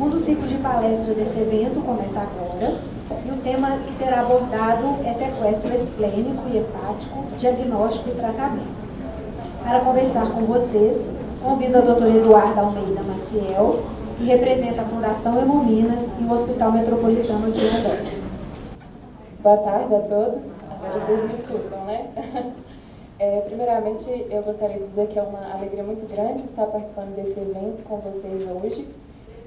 segundo ciclo de palestra deste evento começa agora, e o tema que será abordado é sequestro esplênico e hepático, diagnóstico e tratamento. Para conversar com vocês, convido a doutora Eduarda Almeida Maciel, que representa a Fundação Hemominas e o Hospital Metropolitano de Rondônia. Boa tarde a todos. Agora vocês me escutam, né? Primeiramente, eu gostaria de dizer que é uma alegria muito grande estar participando desse evento com vocês hoje.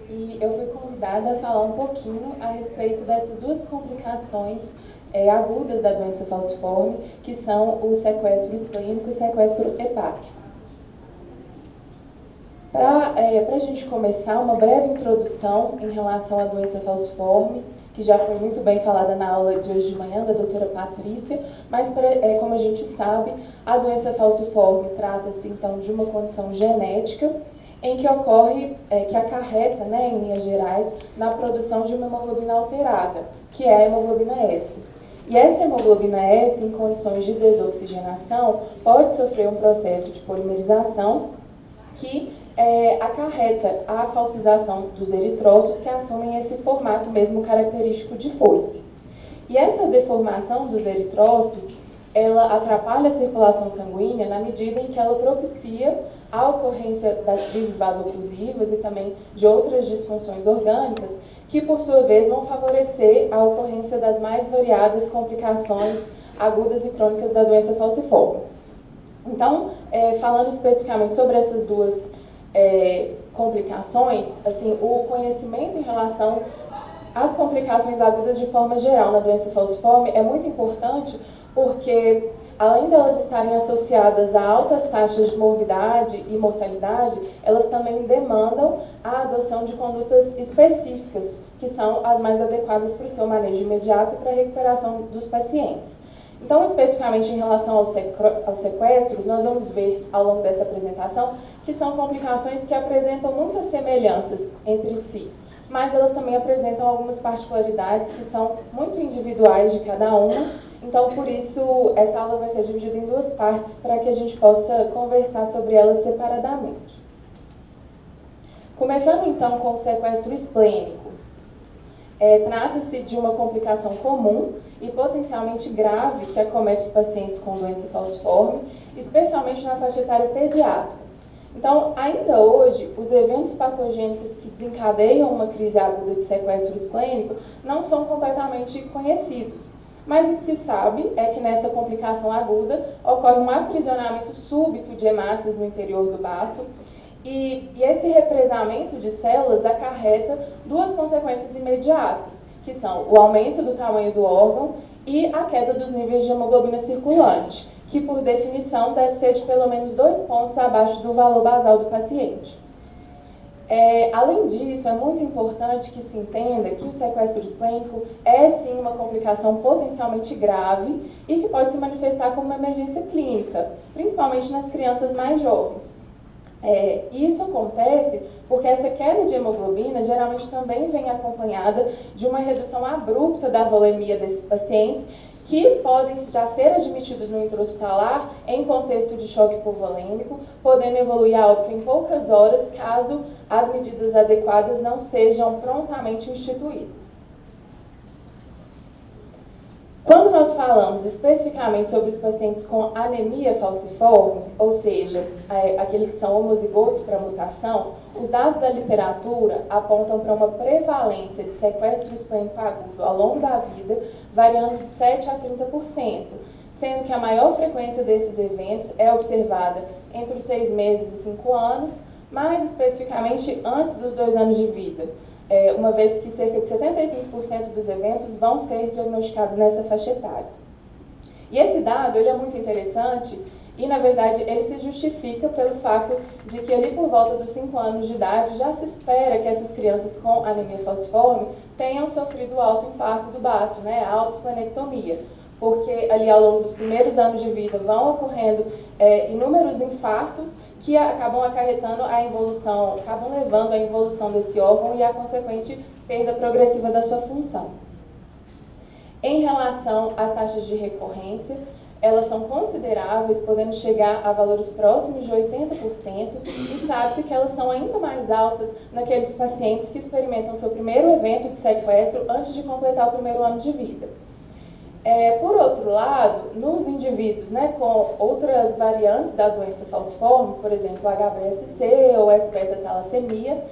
E eu fui convidada a falar um pouquinho a respeito dessas duas complicações agudas da doença falciforme, que são o sequestro esplênico e sequestro hepático. Para a gente começar, uma breve introdução em relação à doença falciforme, que já foi muito bem falada na aula de hoje de manhã, da doutora Patrícia, mas como a gente sabe, a doença falciforme trata-se então de uma condição genética em que ocorre, que acarreta, em linhas gerais, na produção de uma hemoglobina alterada, que é a hemoglobina S. E essa hemoglobina S, em condições de desoxigenação, pode sofrer um processo de polimerização que acarreta a falcização dos eritrócitos, que assumem esse formato mesmo característico de foice. E essa deformação dos eritrócitos, ela atrapalha a circulação sanguínea na medida em que ela propicia a ocorrência das crises vasoclusivas e também de outras disfunções orgânicas, que por sua vez vão favorecer a ocorrência das mais variadas complicações agudas e crônicas da doença falciforme. Então, falando especificamente sobre essas duas complicações, assim, o conhecimento em relação às complicações agudas de forma geral na doença falciforme é muito importante porque, além delas estarem associadas a altas taxas de morbidade e mortalidade, elas também demandam a adoção de condutas específicas, que são as mais adequadas para o seu manejo imediato e para a recuperação dos pacientes. Então, especificamente em relação aos sequestros, nós vamos ver ao longo dessa apresentação que são complicações que apresentam muitas semelhanças entre si, mas elas também apresentam algumas particularidades que são muito individuais de cada uma. Então, por isso, essa aula vai ser dividida em duas partes para que a gente possa conversar sobre elas separadamente. Começando, então, com o sequestro esplênico. Trata-se de uma complicação comum e potencialmente grave que acomete os pacientes com doença falciforme, especialmente na faixa etária pediátrica. Então, ainda hoje, os eventos patogênicos que desencadeiam uma crise aguda de sequestro esplênico não são completamente conhecidos. Mas o que se sabe é que nessa complicação aguda ocorre um aprisionamento súbito de hemácias no interior do baço e esse represamento de células acarreta duas consequências imediatas, que são o aumento do tamanho do órgão e a queda dos níveis de hemoglobina circulante, que por definição deve ser de pelo menos 2 pontos abaixo do valor basal do paciente. Além disso, é muito importante que se entenda que o sequestro esplênico é sim uma complicação potencialmente grave e que pode se manifestar como uma emergência clínica, principalmente nas crianças mais jovens. Isso acontece porque essa queda de hemoglobina geralmente também vem acompanhada de uma redução abrupta da volemia desses pacientes que podem já ser admitidos no intra-hospitalar em contexto de choque hipovolêmico, podendo evoluir a óbito em poucas horas caso as medidas adequadas não sejam prontamente instituídas. Quando nós falamos especificamente sobre os pacientes com anemia falciforme, ou seja, aqueles que são homozigotos para mutação, os dados da literatura apontam para uma prevalência de sequestro esplênico agudo ao longo da vida, variando de 7% a 30%, sendo que a maior frequência desses eventos é observada entre os 6 meses e 5 anos, mais especificamente antes dos 2 anos de vida, uma vez que cerca de 75% dos eventos vão ser diagnosticados nessa faixa etária. E esse dado ele é muito interessante e, na verdade, ele se justifica pelo fato de que ali por volta dos 5 anos de idade já se espera que essas crianças com anemia falciforme tenham sofrido autoinfarto do baço, a autoesplenectomia, porque ali ao longo dos primeiros anos de vida vão ocorrendo inúmeros infartos que acabam acarretando acabam levando à involução desse órgão e à consequente perda progressiva da sua função. Em relação às taxas de recorrência, elas são consideráveis, podendo chegar a valores próximos de 80%, e sabe-se que elas são ainda mais altas naqueles pacientes que experimentam seu primeiro evento de sequestro antes de completar o primeiro ano de vida. Por outro lado, nos indivíduos, né, com outras variantes da doença falciforme, por exemplo, HBSC ou S-beta-talassemia,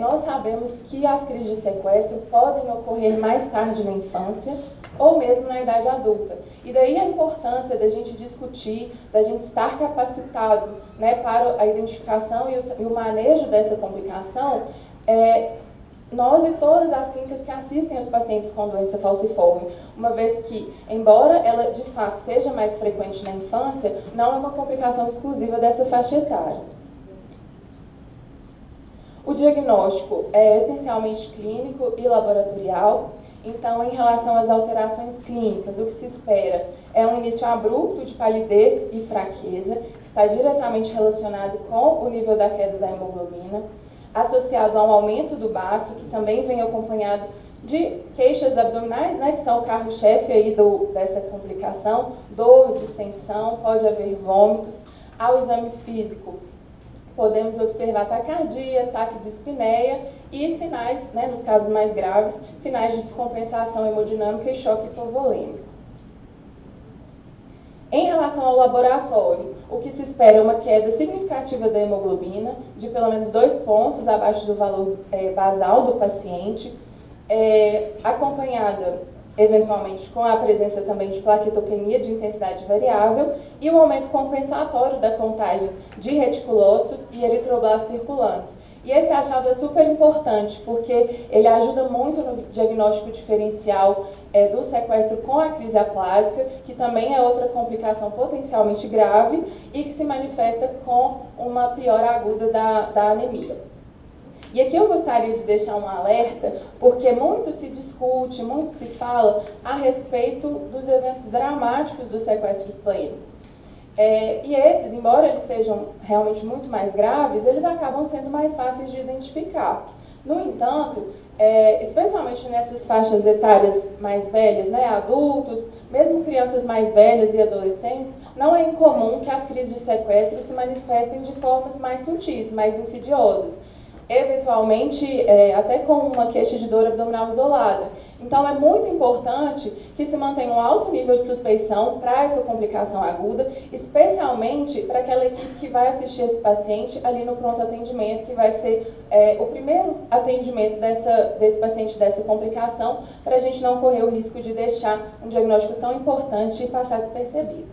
nós sabemos que as crises de sequestro podem ocorrer mais tarde na infância ou mesmo na idade adulta. E daí a importância da gente discutir, da gente estar capacitado, né, para a identificação e o manejo dessa complicação, nós e todas as clínicas que assistem os pacientes com doença falciforme, uma vez que, embora ela de fato seja mais frequente na infância, não é uma complicação exclusiva dessa faixa etária. O diagnóstico é essencialmente clínico e laboratorial. Então, em relação às alterações clínicas, o que se espera é um início abrupto de palidez e fraqueza, que está diretamente relacionado com o nível da queda da hemoglobina, associado a um aumento do baço, que também vem acompanhado de queixas abdominais, né, que são o carro-chefe aí dessa complicação, dor, distensão, pode haver vômitos. Ao exame físico, podemos observar taquicardia, taquidispneia e sinais, né, nos casos mais graves, sinais de descompensação hemodinâmica e choque hipovolêmico. Em relação ao laboratório, o que se espera é uma queda significativa da hemoglobina, de pelo menos 2 pontos abaixo do valor basal do paciente, acompanhada eventualmente com a presença também de plaquetopenia de intensidade variável e o aumento compensatório da contagem de reticulócitos e eritroblastos circulantes. E esse achado é super importante, porque ele ajuda muito no diagnóstico diferencial do sequestro com a crise aplásica, que também é outra complicação potencialmente grave e que se manifesta com uma piora aguda da anemia. E aqui eu gostaria de deixar um alerta, porque muito se discute, muito se fala a respeito dos eventos dramáticos do sequestro esplênico. E esses, embora eles sejam realmente muito mais graves, eles acabam sendo mais fáceis de identificar. No entanto, especialmente nessas faixas etárias mais velhas, né, adultos, mesmo crianças mais velhas e adolescentes, não é incomum que as crises de sequestro se manifestem de formas mais sutis, mais insidiosas. Eventualmente até com uma queixa de dor abdominal isolada. Então é muito importante que se mantenha um alto nível de suspeição para essa complicação aguda, especialmente para aquela equipe que vai assistir esse paciente ali no pronto atendimento, que vai ser o primeiro atendimento desse paciente dessa complicação, para a gente não correr o risco de deixar um diagnóstico tão importante e passar despercebido.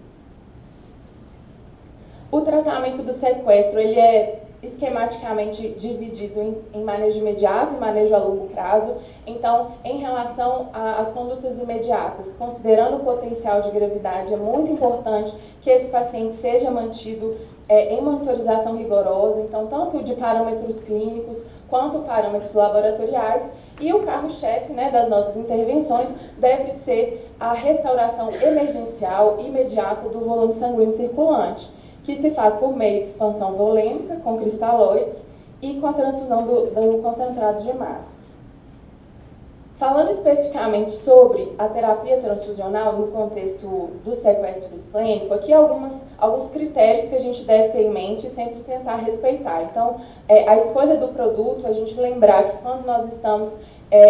O tratamento do sequestro, ele é esquematicamente dividido em manejo imediato e manejo a longo prazo. Então, em relação às condutas imediatas, considerando o potencial de gravidade, é muito importante que esse paciente seja mantido em monitorização rigorosa, então, tanto de parâmetros clínicos quanto parâmetros laboratoriais. E o carro-chefe, né, das nossas intervenções deve ser a restauração emergencial imediata do volume sanguíneo circulante, que se faz por meio de expansão volêmica, com cristalóides, e com a transfusão do concentrado de hemácias. Falando especificamente sobre a terapia transfusional no contexto do sequestro esplênico, aqui alguns critérios que a gente deve ter em mente e sempre tentar respeitar. Então, a escolha do produto, a gente lembrar que quando nós estamos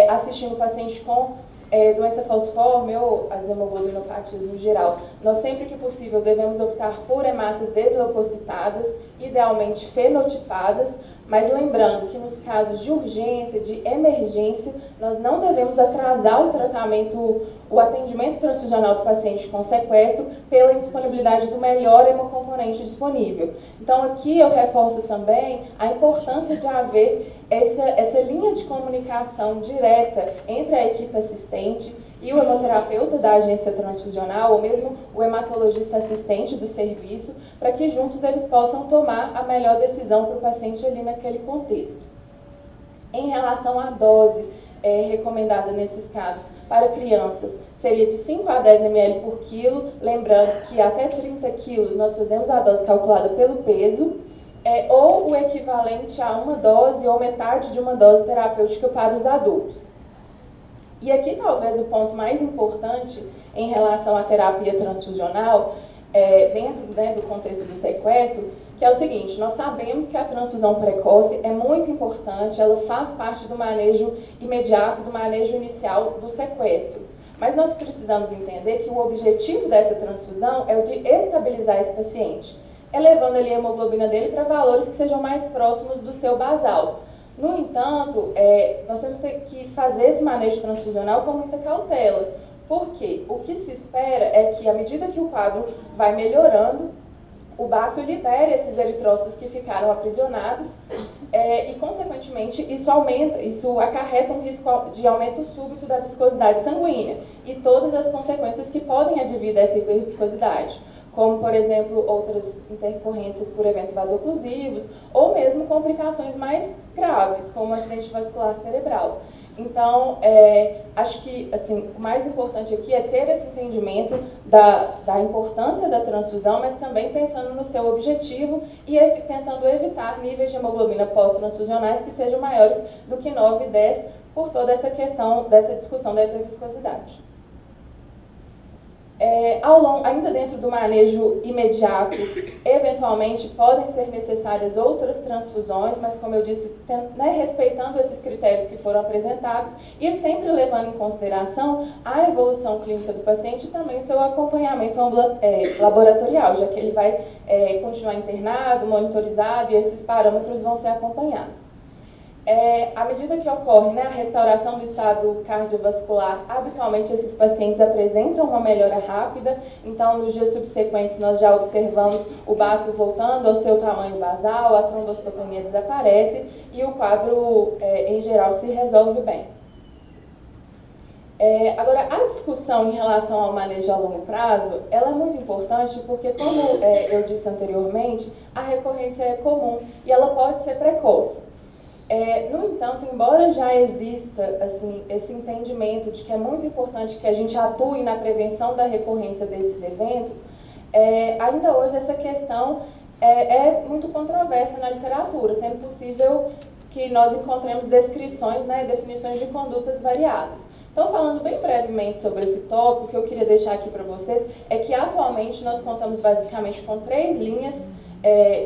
assistindo o paciente com doença falciforme ou as hemoglobinopatias no geral, nós sempre que possível devemos optar por hemácias desleucocitadas, idealmente fenotipadas, mas lembrando que nos casos de urgência, de emergência, nós não devemos atrasar o atendimento transfusional do paciente com sequestro pela indisponibilidade do melhor hemocomponente disponível. Então aqui eu reforço também a importância de haver essa linha de comunicação direta entre a equipe assistente e o hemoterapeuta da agência transfusional, ou mesmo o hematologista assistente do serviço, para que juntos eles possam tomar a melhor decisão para o paciente ali naquele contexto. Em relação à dose recomendada nesses casos para crianças, seria de 5 a 10 ml por quilo, lembrando que até 30 quilos nós fazemos a dose calculada pelo peso, ou o equivalente a uma dose ou metade de uma dose terapêutica para os adultos. E aqui talvez o ponto mais importante em relação à terapia transfusional, dentro, né, do contexto do sequestro, que é o seguinte: nós sabemos que a transfusão precoce é muito importante, ela faz parte do manejo imediato, do manejo inicial do sequestro. Mas nós precisamos entender que o objetivo dessa transfusão é o de estabilizar esse paciente, elevando ali a hemoglobina dele para valores que sejam mais próximos do seu basal. No entanto, nós temos que fazer esse manejo transfusional com muita cautela, porque o que se espera é que, à medida que o quadro vai melhorando, o baço libere esses eritrócitos que ficaram aprisionados e, consequentemente, isso acarreta um risco de aumento súbito da viscosidade sanguínea e todas as consequências que podem advir dessa hiperviscosidade, como, por exemplo, outras intercorrências por eventos vasoclusivos ou mesmo complicações mais graves, como acidente vascular cerebral. Então, acho que assim, o mais importante aqui é ter esse entendimento da importância da transfusão, mas também pensando no seu objetivo e tentando evitar níveis de hemoglobina pós-transfusionais que sejam maiores do que 9 e 10 por toda essa questão dessa discussão da hiperviscosidade. Ainda dentro do manejo imediato, eventualmente podem ser necessárias outras transfusões, mas, como eu disse, respeitando esses critérios que foram apresentados e sempre levando em consideração a evolução clínica do paciente e também o seu acompanhamento laboratorial, já que ele vai continuar internado, monitorizado, e esses parâmetros vão ser acompanhados. À medida que ocorre, né, a restauração do estado cardiovascular, habitualmente esses pacientes apresentam uma melhora rápida, então nos dias subsequentes nós já observamos o baço voltando ao seu tamanho basal, a trombocitopenia desaparece e o quadro, em geral, se resolve bem. Agora, a discussão em relação ao manejo a longo prazo, ela é muito importante porque, como eu disse anteriormente, a recorrência é comum e ela pode ser precoce. No entanto, embora já exista assim, esse entendimento de que é muito importante que a gente atue na prevenção da recorrência desses eventos, ainda hoje essa questão é muito controversa na literatura, sendo possível que nós encontremos descrições, né, definições de condutas variadas. Então, falando bem brevemente sobre esse tópico, o que eu queria deixar aqui para vocês é que atualmente nós contamos basicamente com 3 linhas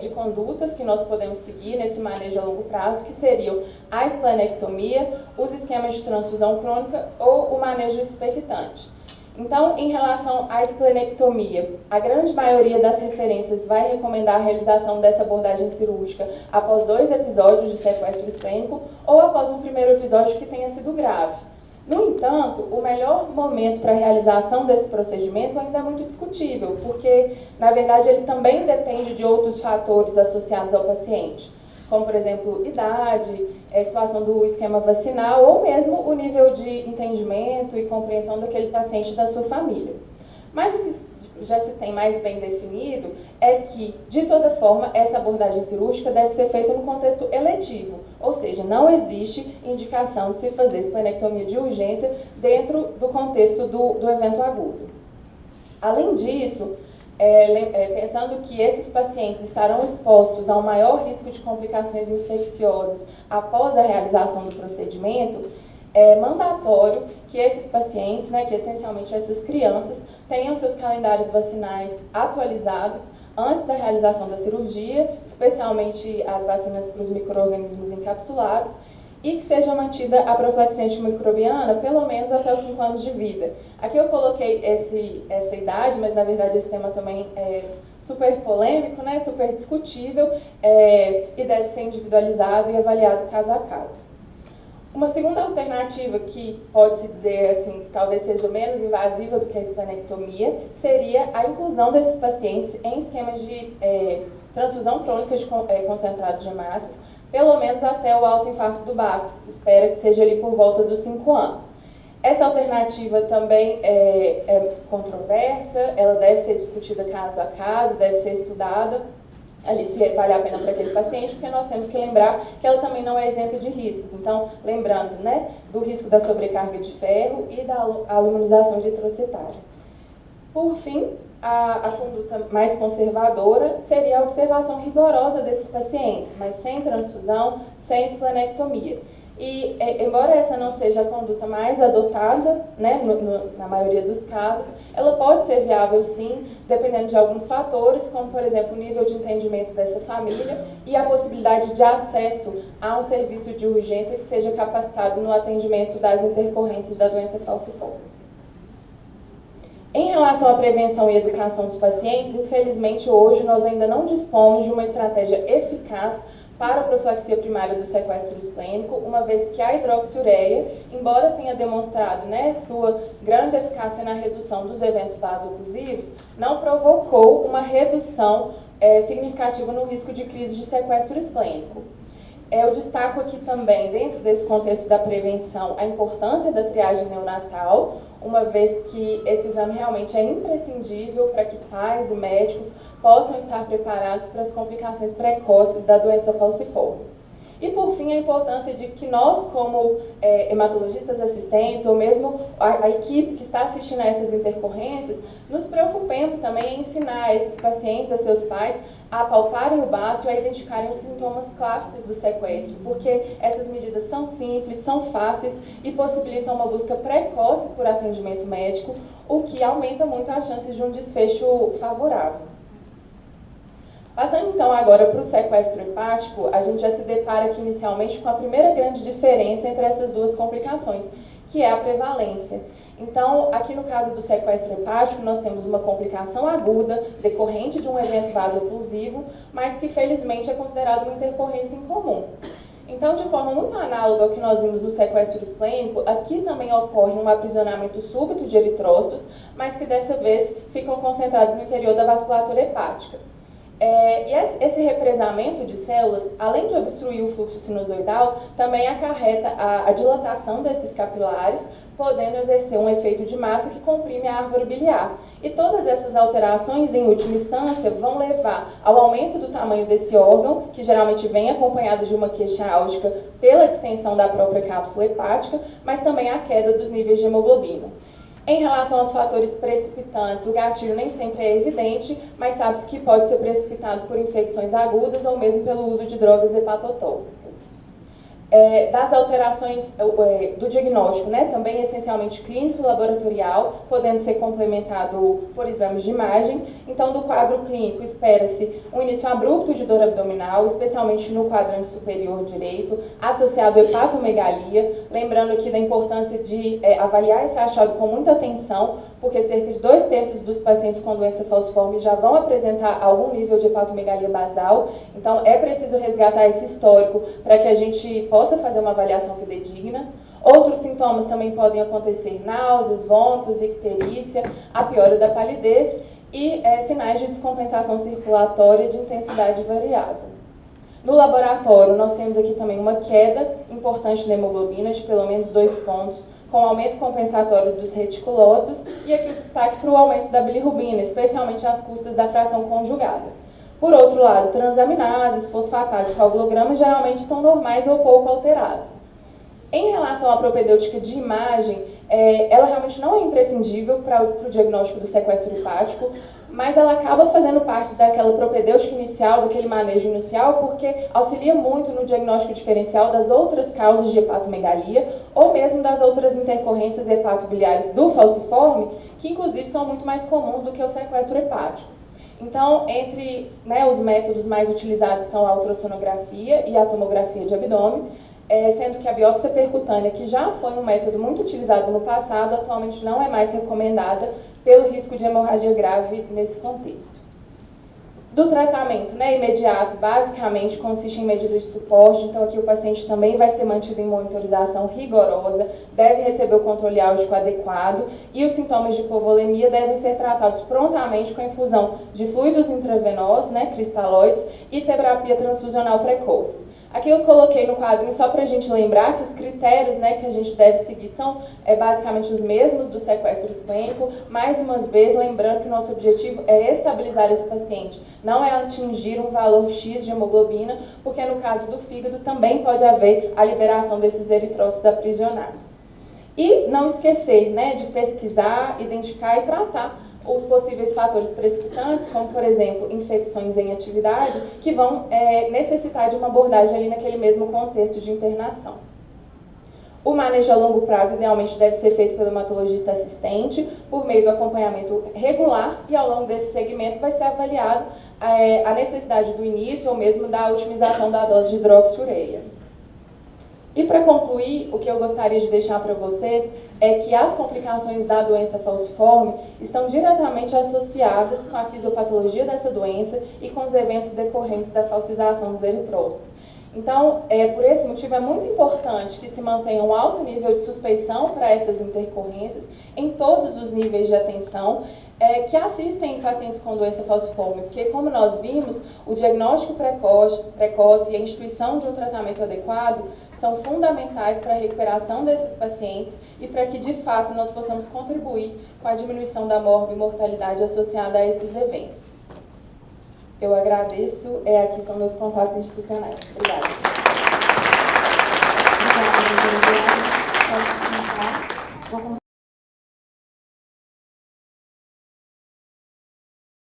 de condutas que nós podemos seguir nesse manejo a longo prazo, que seriam a esplenectomia, os esquemas de transfusão crônica ou o manejo expectante. Então, em relação à esplenectomia, a grande maioria das referências vai recomendar a realização dessa abordagem cirúrgica após 2 episódios de sequestro esplênico ou após um primeiro episódio que tenha sido grave. No entanto, o melhor momento para a realização desse procedimento ainda é muito discutível, porque, na verdade, ele também depende de outros fatores associados ao paciente, como, por exemplo, idade, a situação do esquema vacinal ou mesmo o nível de entendimento e compreensão daquele paciente e da sua família. Mas o que já se tem mais bem definido é que, de toda forma, essa abordagem cirúrgica deve ser feita no contexto eletivo, ou seja, não existe indicação de se fazer esplenectomia de urgência dentro do contexto do evento agudo. Além disso, pensando que esses pacientes estarão expostos ao maior risco de complicações infecciosas após a realização do procedimento, é mandatório que esses pacientes, né, que essencialmente essas crianças, tenham seus calendários vacinais atualizados antes da realização da cirurgia, especialmente as vacinas para os micro-organismos encapsulados, e que seja mantida a profilaxia antimicrobiana pelo menos até os 5 anos de vida. Aqui eu coloquei essa idade, mas na verdade esse tema também é super polêmico, né, super discutível, e deve ser individualizado e avaliado caso a caso. Uma segunda alternativa que pode-se dizer assim, que talvez seja menos invasiva do que a esplenectomia, seria a inclusão desses pacientes em esquemas de transfusão crônica de concentrado de hemácias, pelo menos até o autoinfarto do baço, que se espera que seja ali por volta dos 5 anos. Essa alternativa também é controversa, ela deve ser discutida caso a caso, deve ser estudada, ali se vale a pena para aquele paciente, porque nós temos que lembrar que ela também não é isenta de riscos. Então, lembrando, né, do risco da sobrecarga de ferro e da aluminização eritrocitária. Por fim, a conduta mais conservadora seria a observação rigorosa desses pacientes, mas sem transfusão, sem esplenectomia. E, embora essa não seja a conduta mais adotada, né, na maioria dos casos, ela pode ser viável sim, dependendo de alguns fatores, como, por exemplo, o nível de entendimento dessa família e a possibilidade de acesso a um serviço de urgência que seja capacitado no atendimento das intercorrências da doença falciforme. Em relação à prevenção e educação dos pacientes, infelizmente hoje nós ainda não dispomos de uma estratégia eficaz para a profilaxia primária do sequestro esplênico, uma vez que a hidroxiureia, embora tenha demonstrado, né, sua grande eficácia na redução dos eventos vaso-oclusivos, não provocou uma redução significativa no risco de crise de sequestro esplênico. Eu destaco aqui também, dentro desse contexto da prevenção, a importância da triagem neonatal, uma vez que esse exame realmente é imprescindível para que pais e médicos possam estar preparados para as complicações precoces da doença falciforme. E, por fim, a importância de que nós, como hematologistas assistentes, ou mesmo a equipe que está assistindo a essas intercorrências, nos preocupemos também em ensinar a esses pacientes, a seus pais, a palparem o baço e a identificarem os sintomas clássicos do sequestro, porque essas medidas são simples, são fáceis e possibilitam uma busca precoce por atendimento médico, o que aumenta muito as chances de um desfecho favorável. Passando então agora para o sequestro hepático, a gente já se depara aqui inicialmente com a primeira grande diferença entre essas duas complicações, que é a prevalência. Então, aqui no caso do sequestro hepático, nós temos uma complicação aguda, decorrente de um evento vaso-oclusivo, mas que felizmente é considerada uma intercorrência incomum. Então, de forma muito análoga ao que nós vimos no sequestro esplênico, aqui também ocorre um aprisionamento súbito de eritrócitos, mas que dessa vez ficam concentrados no interior da vasculatura hepática. E esse represamento de células, além de obstruir o fluxo sinusoidal, também acarreta a dilatação desses capilares, podendo exercer um efeito de massa que comprime a árvore biliar. E todas essas alterações, em última instância, vão levar ao aumento do tamanho desse órgão, que geralmente vem acompanhado de uma queixa álgica pela distensão da própria cápsula hepática, mas também a queda dos níveis de hemoglobina. Em relação aos fatores precipitantes, o gatilho nem sempre é evidente, mas sabe-se que pode ser precipitado por infecções agudas ou mesmo pelo uso de drogas hepatotóxicas. Das alterações do diagnóstico, né, também essencialmente clínico e laboratorial, podendo ser complementado por exames de imagem. Então, do quadro clínico, espera-se um início abrupto de dor abdominal, especialmente no quadrante superior direito, associado a hepatomegalia, lembrando aqui da importância de avaliar esse achado com muita atenção, porque cerca de 2/3 dos pacientes com doença falciforme já vão apresentar algum nível de hepatomegalia basal, então é preciso resgatar esse histórico para que a gente possa fazer uma avaliação fidedigna. Outros sintomas também podem acontecer: náuseas, vômitos, icterícia, a piora da palidez e sinais de descompensação circulatória de intensidade variável. No laboratório, nós temos aqui também uma queda importante na hemoglobina, de pelo menos 2 pontos, com aumento compensatório dos reticulócitos, e aqui o destaque para o aumento da bilirrubina, especialmente às custas da fração conjugada. Por outro lado, transaminases, fosfatases e coagulogramas geralmente estão normais ou pouco alterados. Em relação à propedêutica de imagem, ela realmente não é imprescindível para o diagnóstico do sequestro hepático, mas ela acaba fazendo parte daquela propedêutica inicial, daquele manejo inicial, porque auxilia muito no diagnóstico diferencial das outras causas de hepatomegalia ou mesmo das outras intercorrências hepatobiliares do falciforme, que inclusive são muito mais comuns do que o sequestro hepático. Então, entre os métodos mais utilizados estão a ultrassonografia e a tomografia de abdômen, sendo que a biópsia percutânea, que já foi um método muito utilizado no passado, atualmente não é mais recomendada pelo risco de hemorragia grave nesse contexto. Do tratamento imediato, basicamente, consiste em medidas de suporte, então aqui o paciente também vai ser mantido em monitorização rigorosa, deve receber o controle álgico adequado e os sintomas de hipovolemia devem ser tratados prontamente com a infusão de fluidos intravenosos, cristalóides, e terapia transfusional precoce. Aqui eu coloquei no quadrinho só para a gente lembrar que os critérios que a gente deve seguir são basicamente os mesmos do sequestro esplênico. Mais uma vez, lembrando que o nosso objetivo é estabilizar esse paciente, não é atingir um valor X de hemoglobina, porque no caso do fígado também pode haver a liberação desses eritrócitos aprisionados. E não esquecer de pesquisar, identificar e tratar os possíveis fatores precipitantes, como, por exemplo, infecções em atividade, que vão necessitar de uma abordagem ali naquele mesmo contexto de internação. O manejo a longo prazo, idealmente, deve ser feito pelo hematologista assistente, por meio do acompanhamento regular, e ao longo desse segmento vai ser avaliado a necessidade do início ou mesmo da otimização da dose de hidroxiureia. E para concluir, o que eu gostaria de deixar para vocês é que as complicações da doença falciforme estão diretamente associadas com a fisiopatologia dessa doença e com os eventos decorrentes da falcização dos eritrócitos. Então, por esse motivo, é muito importante que se mantenha um alto nível de suspeição para essas intercorrências em todos os níveis de atenção que assistem pacientes com doença falciforme, porque, como nós vimos, o diagnóstico precoce e a instituição de um tratamento adequado são fundamentais para a recuperação desses pacientes e para que, de fato, nós possamos contribuir com a diminuição da morbimortalidade associada a esses eventos. Eu agradeço, aqui estão meus contatos institucionais. Obrigada.